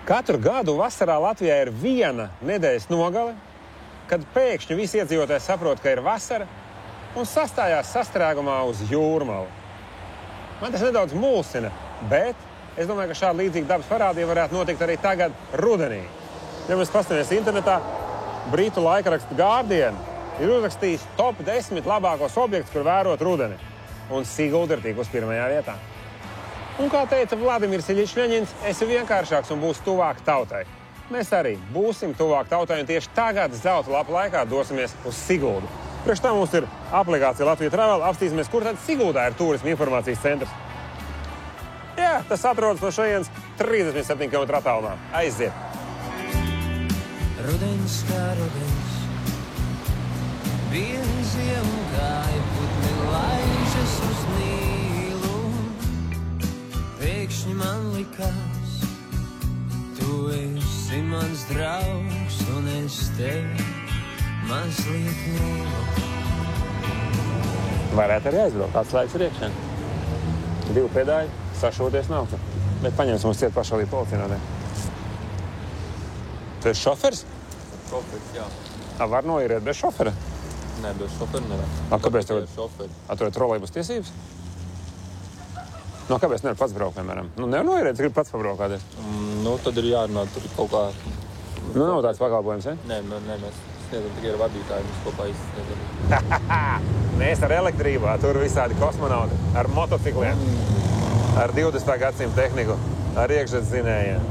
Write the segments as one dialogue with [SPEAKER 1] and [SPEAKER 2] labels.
[SPEAKER 1] Katru gadu vasarā Latvijā ir viena nedēļas nogale, kad pēkšņi visi iedzīvotāji saprot, ka ir vasara un sastājās sastrēgumā uz Jūrmalu. Man tas nedaudz mulsina, bet es domāju, ka šādi līdzīgi dabas parādījumi varētu notikt arī tagad rudenī. Ja mēs paskatāmies internetā, Britu laikraksts Guardian ir uzrakstījis top 10 labākos objektus, kur vērot rudeni. Un Sigulda ir tikusi pirmajā vietā. Un, kā teica Vladimirs Iļičs Ļeņins, esi vienkāršāks un būs tuvāk tautai. Mēs arī būsim tuvāk tautai un tieši tagad zelta lapu laikā dosimies uz Siguldu. Priekš tam mums ir aplikācija Latvija Travel, apstīsimies, kur tad Siguldā ir turisma informācijas centrs. Jā, tas atrodas no šajienes 37 km attālumā. Aiziet!
[SPEAKER 2] Rudens kā rudens, vienzie un kāja putni laižas uz Nīlu. Pēkšņi man likās, tu esi mans draugs un es tevi mazliet mīlu.
[SPEAKER 1] Varētu arī aizbraukt, atslēgas ir iekšēn. 2 pedāļi, sašoties nav. Bet paņemsim uz ciet pašā līdz policinādē. Tu esi šofers?
[SPEAKER 3] Šofers, jā.
[SPEAKER 1] Var noieriet bez šofera?
[SPEAKER 3] Nē, bez šofera nevar.
[SPEAKER 1] Kāpēc tev
[SPEAKER 3] šoferi?
[SPEAKER 1] Tu ir trolejbus tiesības? Kāpēc nevar pats braukt, piemēram? Nevar noieriet, grib pats pabraukāties.
[SPEAKER 3] Tad ir jārunā, tur ir kaut kā...
[SPEAKER 1] Nav tāds pakalpojums,
[SPEAKER 3] Nē, mēs sniedzam tikai ar vadītāju, mēs kopā izsniedzam.
[SPEAKER 1] Mēs ar elektrībā, tur visādi kosmonauti, ar motocikliem, ar 20. gadsimta tehniku, ar iekšzemes zinējiem.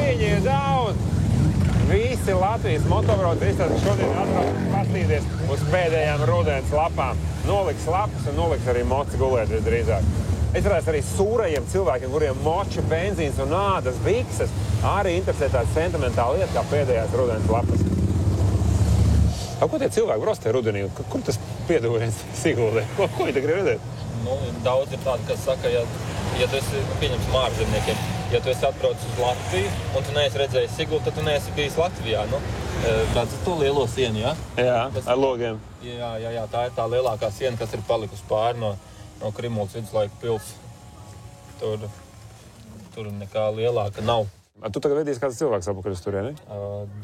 [SPEAKER 1] Viņi ir daudz! Visi Latvijas motobrauci šodien atbrauc pastīties uz pēdējām rudens lapām. Noliks lapas un noliks arī moci gulēt visdrīzāk. Es redzu arī sūrajiem cilvēkiem, kuriem moča, benzīns un ādas bikses arī interesē tāda sentimentāla lieta kā pēdējās rudens lapas. Ko tie cilvēki brauc tajā rudenī? Kur tas piedūriens Siguldē? Ko viņi te grib redzēt?
[SPEAKER 3] Daudz ir tādi, kas saka, ja tu esi, pieņemsim ārzemniekiem, ja tu esi atbraucis uz Latviju un tu neesi redzējis Siguldu, tad tu neesi bijis Latvijā. Redzi to lielo sienu, jā?
[SPEAKER 1] Jā, ar logiem.
[SPEAKER 3] Jā, tā ir tā lielākā siena, kas ir palikusi pāri no Krimulas viduslaika pils. Tur nekā lielāka nav.
[SPEAKER 1] Tu tagad vedīsi kāds cilvēks apakaļ uz turieni?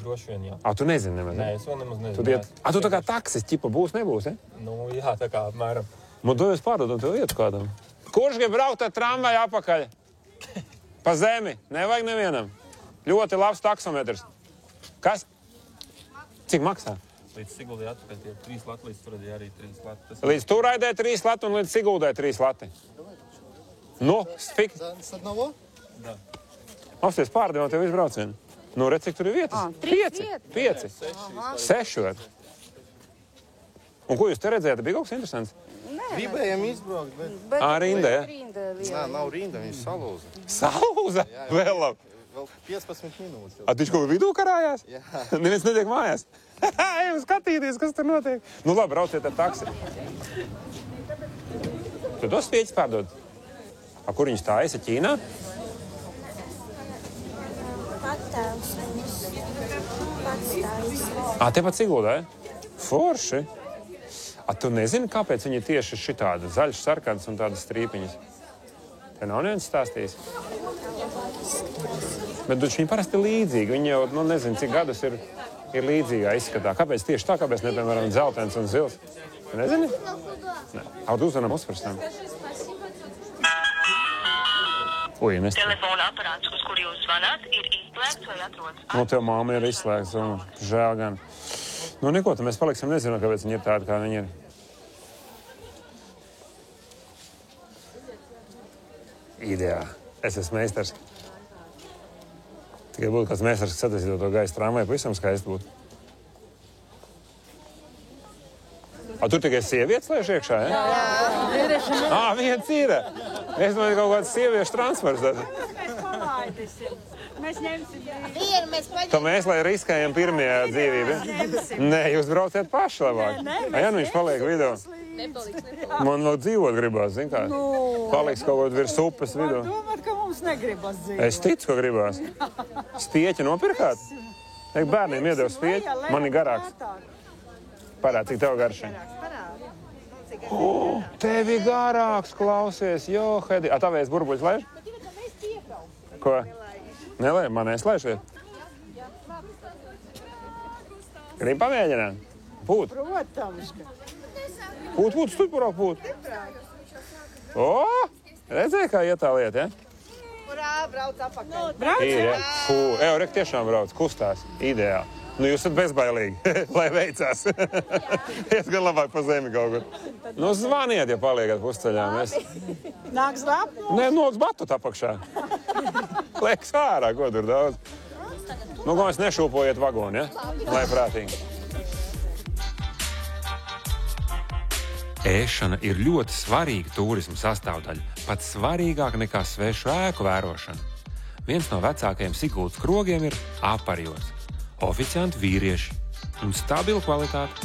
[SPEAKER 3] Droši vien, jā.
[SPEAKER 1] Tu nezini nemaz?
[SPEAKER 3] Nē, es vēl nemaz nezinu.
[SPEAKER 1] Tu tā kā taksis, ķipa, būs, nebūs,
[SPEAKER 3] Jā, tā kā apmēram.
[SPEAKER 1] Tu esi pārdodam tev vietu kādam. Kurš grib braukt ar tramvaju apakaļ? Pa zemi. Nevajag nevienam. Ļoti labs taksometrs. Kas? Cik maksā?
[SPEAKER 3] Līdz Siguldai atpakaļ tie 3 lati, līdz Turaidē arī 3 lati.
[SPEAKER 1] Līdz Turaidē 3 lati un līdz Siguldai 3 lati. Fiks.
[SPEAKER 4] С одного?
[SPEAKER 3] Da.
[SPEAKER 1] Apsties pārdevam tev izbraucienu. Redz, cik tur ir vietas? 5. 6. Un ko jūs te redzējāt? Bija kaut kas interesants?
[SPEAKER 4] Gribējām izbraukt, bet...
[SPEAKER 1] Rinda, ja?
[SPEAKER 4] Nē, nav rinda, viņš salūza.
[SPEAKER 1] Salūza?
[SPEAKER 4] Jā.
[SPEAKER 1] Vēl labi.
[SPEAKER 4] Vēl 15 minūtes.
[SPEAKER 1] Viņš kaut kā vidū karājās?
[SPEAKER 4] Jā.
[SPEAKER 1] Neviens netiek mājās? Ejam skatīties, kas tur notiek. Labi, brauciet ar taksi. Tu tos spieķis pārdod? Kur viņš tā esi? Ķīnā?
[SPEAKER 5] Patēvs.
[SPEAKER 1] Tepat Siguldā, Forši. Tu nezini, kāpēc viņi tieši šitāda zaļš, sarkans un tādas strīpiņas? Te nav neviens stāstījis. Bet viņi parasti līdzīgi. Viņi jau, nezinu, cik gadus ir līdzīgā izskatā. Kāpēc tieši tā? Kāpēc ne, piemēram, dzeltens un zils? Tu nezini? Nē. Tu uzvanām uzprasām.
[SPEAKER 6] Telefona aparāts, uz kuru jūs zvanāt, ir izslēgts vai atrodas.
[SPEAKER 1] Tev māma ir izslēgts, un žēl gan. Neko, tad mēs paliksim, nezinām, kāpēc viņi ir tādi, kā viņi ir. Ideāli. Es esmu meistars. Tikai būtu kāds meistars, kas sataisītu to gaisa tramvaju, pavisam skaisti būtu. Tur tikai sievietes lēš iekšā, ja? Jā. Viens ir. Es domāju, kaut kāds sieviešu transfers.
[SPEAKER 7] Mēs palaidīsim. Mēs ņemsim.
[SPEAKER 1] Mēs, lai riskējam pirmie dzīvību. Nē, jūs brauciet paši labāk. Viņš paliek vidū. Man vēl dzīvot gribās, zin kā? Paliks kaut kaut virs upes vidū.
[SPEAKER 7] Domāt, ka mums negribas dzīvot.
[SPEAKER 1] Es ticu, ka gribās. Spieķi nopirkāt? Bērniem iedevu spieķi. Man ir garāks. Parād, cik tev garši. Tevi garāks klausies, jo, Hedi. A, tavēs burbuļs laiž? Ko? Nelaiž, man neslaižiet. Grib pamēģināt? Pūt.
[SPEAKER 7] Protams.
[SPEAKER 1] Pūt, stupurāk pūt. O, redzēji, kā iet tā lieta, ja?
[SPEAKER 7] Urā, brauc apakaļ.
[SPEAKER 1] Ir, ja? Eurek tiešām brauc, kustās. Ideāli. Nu, jūs esat bezbailīgi, lai veicās. Es gan labāk pa zemi kaut kur. Nu, zvaniet, ja paliekat pusceļā.
[SPEAKER 7] Nāks lapu?
[SPEAKER 1] Nē, noks batut apakšā. Lieks ārā, ko tur daudz. Nu, ko mēs nešūpojiet vagoni, ja? Lai prātīgi. Ēšana ir ļoti svarīga turisma sastāvdaļa, pat svarīgāka nekā svešu ēku vērošana. Viens no vecākajiem Siguldas krogiem ir aparjots. Oficianti vīrieši un stabila kvalitāte.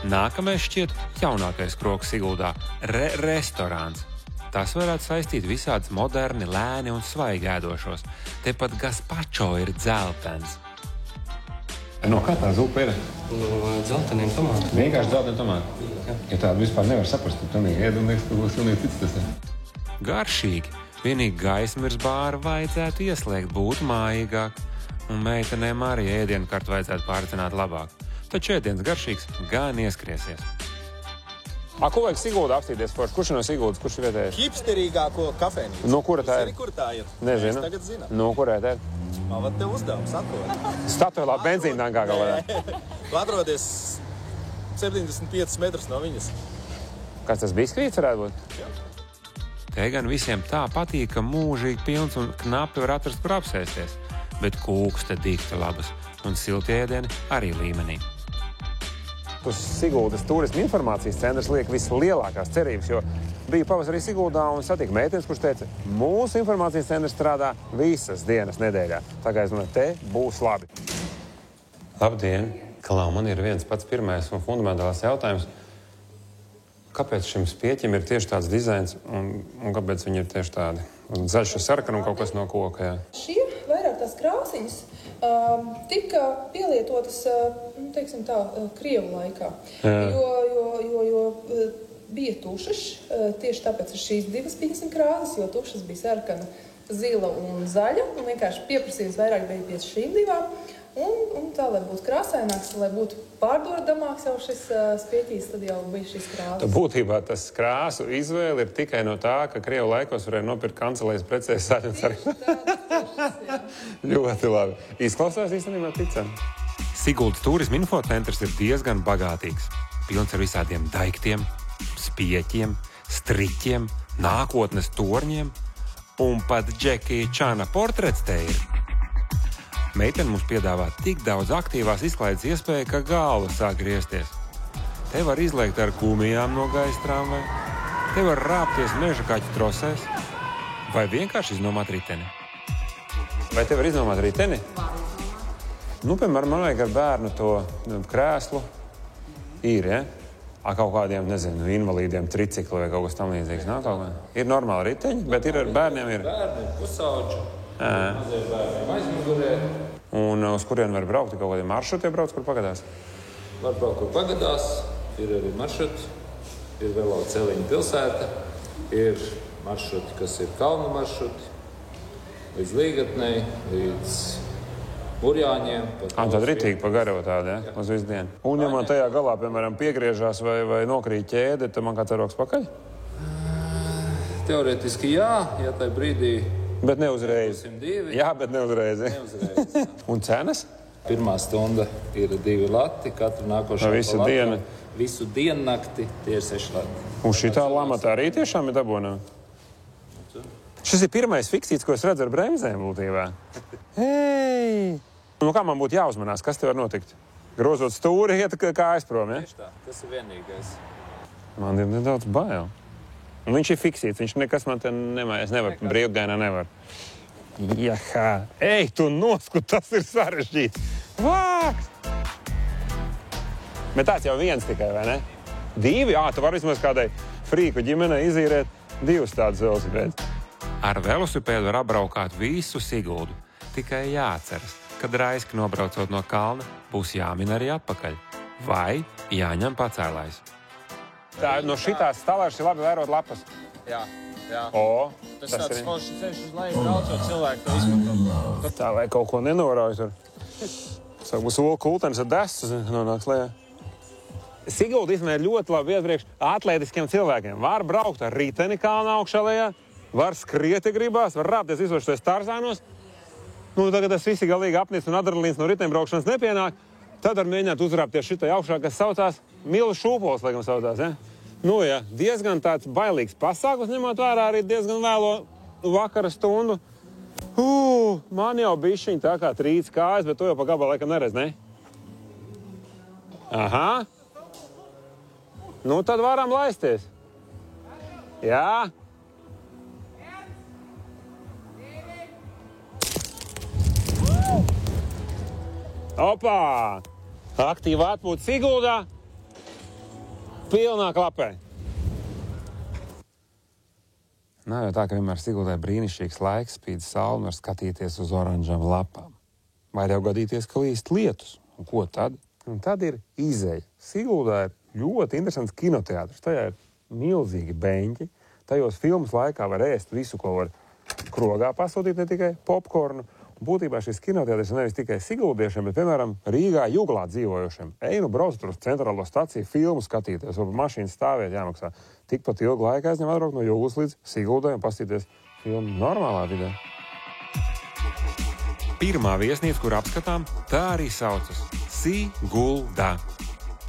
[SPEAKER 1] Nākamais šķiet jaunākais krogs Siguldā – restorāns. Tas varētu saistīt visādus moderni, lēni un svaigi ēdošos. Tepat gazpacho ir dzeltens. No kā tā zupa ir?
[SPEAKER 8] No dzelteniem tomātiem.
[SPEAKER 1] Vienkārši dzelteni tomāti? Ja tādu vispār nevar saprast, tad tu ēd un liekas, ka būs pilnīgi cits tas ir. Garšīgi. Vienīgi gaismirs bāru vajadzētu ieslēgt, būtu mājīgāk. Un meitenēm arī ēdienkartu vajadzētu pārcināt labāk. Taču ēdiens garšīgs gan ieskriesies. Ko vajag Siguldā apstīties forši? Kurš no Siguldas, kurš ir vietējais?
[SPEAKER 4] Hipsterīgāko kafejnīcu.
[SPEAKER 1] No kura tā ir?
[SPEAKER 4] Kur tā ir?
[SPEAKER 1] Nezinu.
[SPEAKER 4] Mēs tagad zinām.
[SPEAKER 1] No kurē tā ir?
[SPEAKER 4] Vat tev uzdevums atrod.
[SPEAKER 1] Statuelā benzīntankā kaut kādā.
[SPEAKER 4] Atrodies 75 metrus no viņas.
[SPEAKER 1] Kāds tas biskvīts varētu būt?
[SPEAKER 4] Jā.
[SPEAKER 1] Te gan visiem tā patīk, ka mūžīgi pilns un knapi var atrast, kur apsēsties. Bet kūks te dikti labas un siltie ēdieni arī līmenī. Uz Siguldas turisma informācijas centrs liek vislielākās cerības, jo biju pavasarī Siguldā un satiku meitenes, kurš teica, mūsu informācijas centrs strādā visas dienas nedēļā. Tā kā es domāju, te būs labi. Labdien! Klau, man ir viens pats pirmais un fundamentālais jautājums. Kāpēc šim spieķim ir tieši tāds dizains un kāpēc viņi ir tieši tādi? Zaļš ar sarkanu un kaut kas no koka, jā.
[SPEAKER 9] Šie vairāk tās krāsiņas tika pielietotas, teiksim tā, Krievu laikā, jo bija tušas, tieši tāpēc ir šīs divas, pieņemsim, krāsas, jo tušas bija sarkana, zila un zaļa, un vienkārši pieprasījums vairāk bija pie šīm divām, un tā, lai būtu krāsaināks, lai būtu pārdodamāks jau šis spieķīs, tad jau bija šīs krāsas.
[SPEAKER 1] Būtībā tas krāsu izvēle ir tikai no tā, ka Krievu laikos varēja nopirkt kancelēs precēs zaļu un sarkanu. Ļoti labi. Izklausās īstenībā ticam. Siguldas turisma infocentrs ir diezgan bagātīgs. Pilns ar visādiem daiktiem, spieķiem, striķiem, nākotnes torņiem un pat Džekija Čana portrets te ir. Meitene mums piedāvā tik daudz aktīvās izklaides iespēju, ka galva sāk griezties. Te var izliekt ar kumijām no gaisa tramvaju, te var rāpties meža kaķu trosēs vai vienkārši iznomāt riteni. Vai te var iznomāt riteni? Nu, piemēram, man vajag ar bērnu to krēslu. Ir, ja? Kaut kādiem, nezinu, invalīdiem tricikli vai kaut kas tam līdzīgs. Nav kaut kā? Ir normāli riteņi, bet ir ar bērniem ir.
[SPEAKER 3] Bērni, pusauģi, mazie bērni aizmugurē.
[SPEAKER 1] Un uz kurien var braukt? Kaut kādiem maršrutiem brauc, kur pagadās?
[SPEAKER 3] Var braukt, kur pagadās. Ir arī maršruti. Ir vēl Celiņa pilsēta. Ir maršruti, kas ir kalnu maršruti. Līdz Līgatnei, līdz Burjāņiem.
[SPEAKER 1] Tad ritīgi pa garo tādu, ja? Uz visu dienu. Un ja man tajā galā, piemēram, piegriežās vai nokrīt ķēde, tad man kāds rokas pakaļ?
[SPEAKER 3] Teorētiski jā, ja tai brīdī...
[SPEAKER 1] Bet ne uzreiz.
[SPEAKER 3] 202.
[SPEAKER 1] Jā, bet ne uzreiz.
[SPEAKER 3] Neuzreiz.
[SPEAKER 1] Un cenas?
[SPEAKER 3] Pirmā stunda ir 2 lati, katru nākošā
[SPEAKER 1] visu dienu?
[SPEAKER 3] Visu diennakti tie ir 6 lati.
[SPEAKER 1] Un šitā lamata arī tiešām ir dabonā? Šis ir pirmais fiksīts, ko es redzu ar bremzēm būtībā. Hei! Nu, kā man būtu jāuzmanās? Kas te var notikt? Grozot stūri, iet kā aizprom, ja?
[SPEAKER 3] Tieši tā, tas ir vienīgais.
[SPEAKER 1] Man ir nedaudz bail. Un viņš ir fiksīts, viņš nekas man te nemājas, nevar, brīvgainā nevar. Jahā! Ej, tu noskut, tas ir sarežģīts! Vāks! Bet tāds jau viens tikai, vai ne? 2? Tu var vismaz kādai frīku ģimenei izīrēt 2 tādus velosipēdus. Ar velosipēdu var apbraukāt visu Siguldu. Tikai jāatceras, kad raiski nobraucot no kalna, būs jāmin arī atpakaļ. vai jāņem pacēlājs. Tā no šitās stalāšas ir labi vērot lapas.
[SPEAKER 4] Jā.
[SPEAKER 1] O,
[SPEAKER 4] Tas tāds foršs ceļš uz leju braucot cilvēku to izmanto.
[SPEAKER 1] Tā, lai kaut ko nenorauj tur. Sāk būs olu kultenis ar desu, nonāks lejā. Sigulda īstenībā ir ļoti labi vieta priekš atletiskiem cilvēkiem. Var braukt ar riteni kalna augšā lejā, var skriet, ja gribās, var rāpties visos šos tarzānos. Nu, tagad tas visi galīgi apnis un adrenalīns no riteni braukšanas nepienāk, tad var mēģināt uzrāpties šitai augšā, kas saucās Milus šūpols, laikam saucās, ja? Nu, ja, diezgan tāds bailīgs pasākums, ņemot vērā arī diezgan vēlo vakara stundu. Man jau bišķiņ tā kā trīc kājas, bet to jau pa gabalu laikam neredz, ne? Aha. Nu, tad varam laisties. Jā. Opā! Aktīvi atpūt Siguldā. Pilnā klapē. Nav jau tā, ka vienmēr Siguldē brīnišķīgs laiks, spīd saule un var skatīties uz oranžām lapām. Vai jau gadīties, ka līst lietus. Un ko tad? Un tad ir izeja. Siguldā ir ļoti interesants kinoteātris. Tajā ir milzīgi beņķi. Tajos filmas laikā var ēst visu, ko var krogā pasūtīt, ne tikai popkornu. Būtībā šis kinoteātris ir nevis tikai siguldiešiem, bet, piemēram, Rīgā Juglā dzīvojošiem. Eju, brauc tur uz centrālo staciju, filmu skatīties, vai mašīnu stāvēt jāmaksā. Tikpat ilgu laiku aizņem atbraukt no Juglas līdz Siguldai un pastīties filmu normālā vidē. Pirmā viesnīca, kur apskatām, tā arī saucas Sigulda.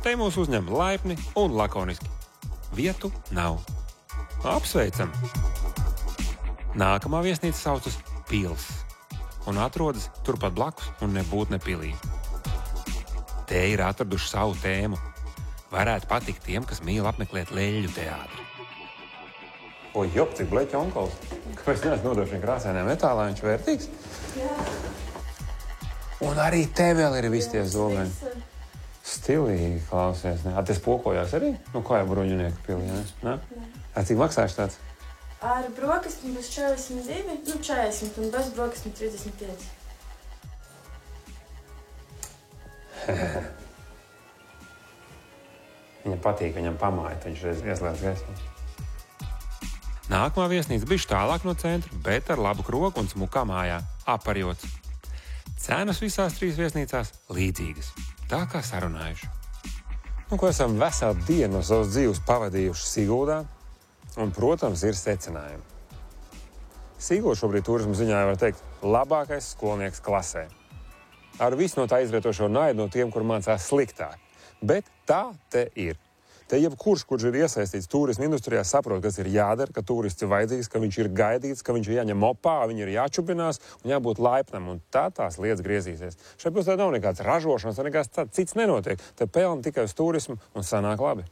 [SPEAKER 1] Te mūs uzņem laipni un lakoniski. Vietu nav. Apsveicam! Nākamā viesnīca saucas Pils un atrodas turpat blakus un nebūt nepilī. Te ir atraduši savu tēmu. Varētu patikt tiem, kas mīl apmeklēt leļļu teātri. O, jop, cik bleķa onkols. Kāpēc neesmu nodošana krāsainajā metālā, viņš vērtīgs? Jā. Un arī te vēl ir visi tie zolēni. Stilīgi klausies, ne? A, te spokojās arī? Nu, kā jau bruņinieku pilī, ne? A, cik maksāšu tāds?
[SPEAKER 5] Ar brokastīm būs 42, 40 un bez brokastīm 35.
[SPEAKER 1] Viņam patīk, viņam pamāja, viņš reiz ieslēdz gaismu. Nākamā viesnīca bišķi tālāk no centra, bet ar labu krogu un smukā mājā, aparjots. Cenas visās trīs viesnīcās līdzīgas, tā kā sarunājuši. Nu, ko esam veselu dienu no savas dzīves pavadījuši Siguldā, un, protams, ir secinājumi. Sigulda šobrīd turismu ziņā var teikt labākais skolnieks klasē. Ar visu no tā izrietošo naidu no tiem, kur mācās sliktāk. Bet tā te ir. Te jebkurš, kurš ir iesaistīts turismu industrijā, saprot, kas ir jādara, ka turists ir vajadzīgs, ka viņš ir gaidīts, ka viņš ir jāņem opā, viņi ir jāčubinās un jābūt laipnam, un tā tās lietas griezīsies. Šeit pilsētā nav nekāds ražošanas, nekāds cits nenotiek. Te pelna tikai uz turismu un sanāk labi.